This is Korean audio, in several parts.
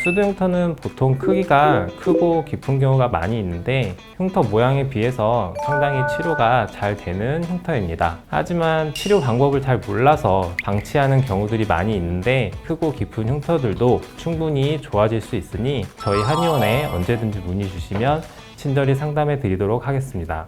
수두 흉터는 보통 크기가 크고 깊은 경우가 많이 있는데 흉터 모양에 비해서 상당히 치료가 잘 되는 흉터입니다. 하지만 치료 방법을 잘 몰라서 방치하는 경우들이 많이 있는데 크고 깊은 흉터들도 충분히 좋아질 수 있으니 저희 한의원에 언제든지 문의 주시면 친절히 상담해 드리도록 하겠습니다.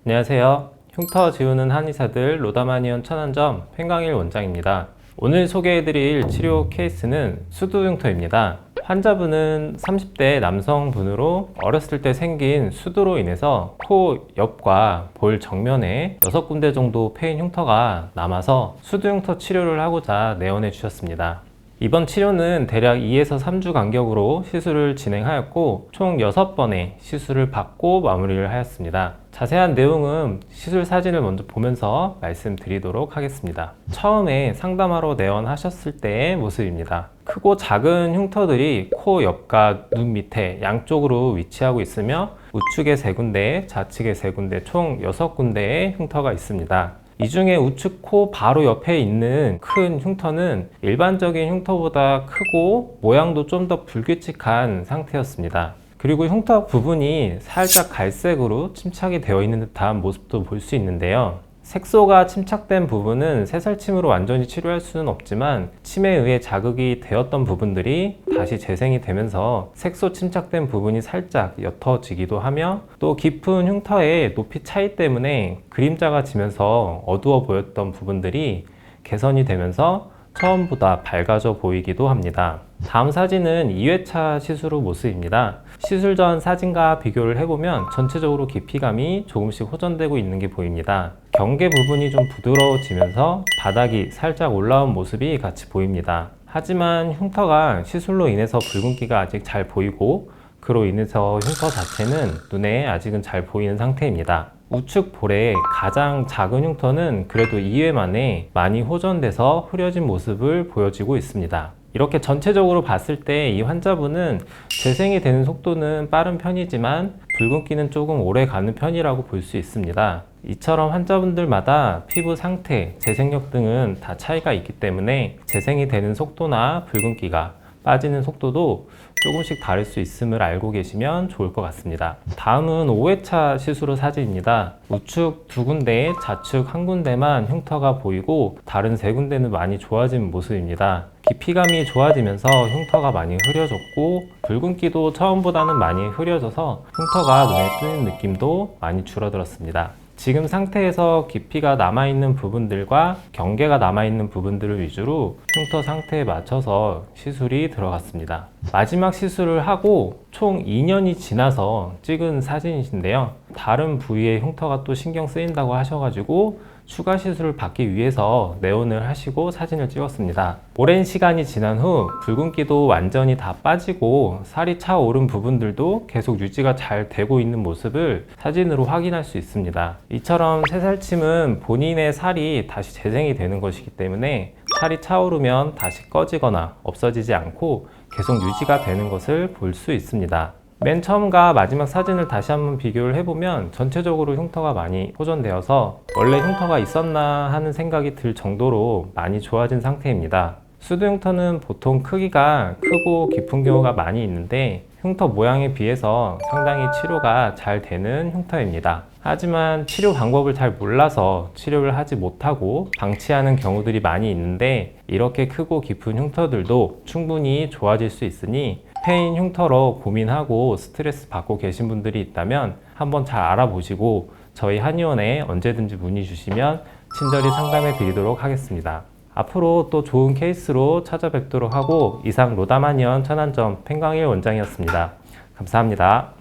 안녕하세요. 흉터 지우는 한의사들 로담한의원 천안점 팽강일 원장입니다. 오늘 소개해드릴 치료 케이스는 수두 흉터입니다. 환자분은 30대 남성분으로 어렸을 때 생긴 수두로 인해서 코 옆과 볼 정면에 6군데 정도 패인 흉터가 남아서 수두 흉터 치료를 하고자 내원해 주셨습니다. 이번 치료는 대략 2에서 3주 간격으로 시술을 진행하였고 총 6번의 시술을 받고 마무리를 하였습니다. 자세한 내용은 시술 사진을 먼저 보면서 말씀드리도록 하겠습니다. 처음에 상담하러 내원하셨을 때의 모습입니다. 크고 작은 흉터들이 코 옆과 눈 밑에 양쪽으로 위치하고 있으며 우측에 3군데, 좌측에 3군데 총 6군데의 흉터가 있습니다. 이 중에 우측 코 바로 옆에 있는 큰 흉터는 일반적인 흉터보다 크고 모양도 좀 더 불규칙한 상태였습니다. 그리고 흉터 부분이 살짝 갈색으로 침착이 되어 있는 듯한 모습도 볼 수 있는데요. 색소가 침착된 부분은 새살침으로 완전히 치료할 수는 없지만 침에 의해 자극이 되었던 부분들이 다시 재생이 되면서 색소 침착된 부분이 살짝 옅어지기도 하며 또 깊은 흉터의 높이 차이 때문에 그림자가 지면서 어두워 보였던 부분들이 개선이 되면서 처음보다 밝아져 보이기도 합니다. 다음 사진은 2회차 시술 후 모습입니다. 시술 전 사진과 비교를 해보면 전체적으로 깊이감이 조금씩 호전되고 있는 게 보입니다. 경계 부분이 좀 부드러워지면서 바닥이 살짝 올라온 모습이 같이 보입니다. 하지만 흉터가 시술로 인해서 붉은기가 아직 잘 보이고 그로 인해서 흉터 자체는 눈에 아직은 잘 보이는 상태입니다. 우측 볼의 가장 작은 흉터는 그래도 2회 만에 많이 호전돼서 흐려진 모습을 보여지고 있습니다. 이렇게 전체적으로 봤을 때 이 환자분은 재생이 되는 속도는 빠른 편이지만 붉은기는 조금 오래 가는 편이라고 볼 수 있습니다. 이처럼 환자분들마다 피부 상태, 재생력 등은 다 차이가 있기 때문에 재생이 되는 속도나 붉은기가 빠지는 속도도 조금씩 다를 수 있음을 알고 계시면 좋을 것 같습니다. 다음은 5회차 시술 후 사진입니다. 우측 2군데, 좌측 1군데만 흉터가 보이고 다른 3군데는 많이 좋아진 모습입니다. 깊이감이 좋아지면서 흉터가 많이 흐려졌고 붉은기도 처음보다는 많이 흐려져서 흉터가 눈에 띄는 느낌도 많이 줄어들었습니다. 지금 상태에서 깊이가 남아있는 부분들과 경계가 남아있는 부분들을 위주로 흉터 상태에 맞춰서 시술이 들어갔습니다. 마지막 시술을 하고 총 2년이 지나서 찍은 사진이신데요. 다른 부위에 흉터가 또 신경 쓰인다고 하셔가지고 추가 시술을 받기 위해서 내원을 하시고 사진을 찍었습니다. 오랜 시간이 지난 후 붉은기도 완전히 다 빠지고 살이 차오른 부분들도 계속 유지가 잘 되고 있는 모습을 사진으로 확인할 수 있습니다. 이처럼 새살침은 본인의 살이 다시 재생이 되는 것이기 때문에 살이 차오르면 다시 꺼지거나 없어지지 않고 계속 유지가 되는 것을 볼 수 있습니다. 맨 처음과 마지막 사진을 다시 한번 비교를 해보면 전체적으로 흉터가 많이 호전되어서 원래 흉터가 있었나 하는 생각이 들 정도로 많이 좋아진 상태입니다. 수두 흉터는 보통 크기가 크고 깊은 경우가 많이 있는데 흉터 모양에 비해서 상당히 치료가 잘 되는 흉터입니다. 하지만 치료 방법을 잘 몰라서 치료를 하지 못하고 방치하는 경우들이 많이 있는데 이렇게 크고 깊은 흉터들도 충분히 좋아질 수 있으니 패인 흉터로 고민하고 스트레스 받고 계신 분들이 있다면 한번 잘 알아보시고 저희 한의원에 언제든지 문의 주시면 친절히 상담해 드리도록 하겠습니다. 앞으로 또 좋은 케이스로 찾아뵙도록 하고 이상 로담한의원 천안점 팽강일 원장이었습니다. 감사합니다.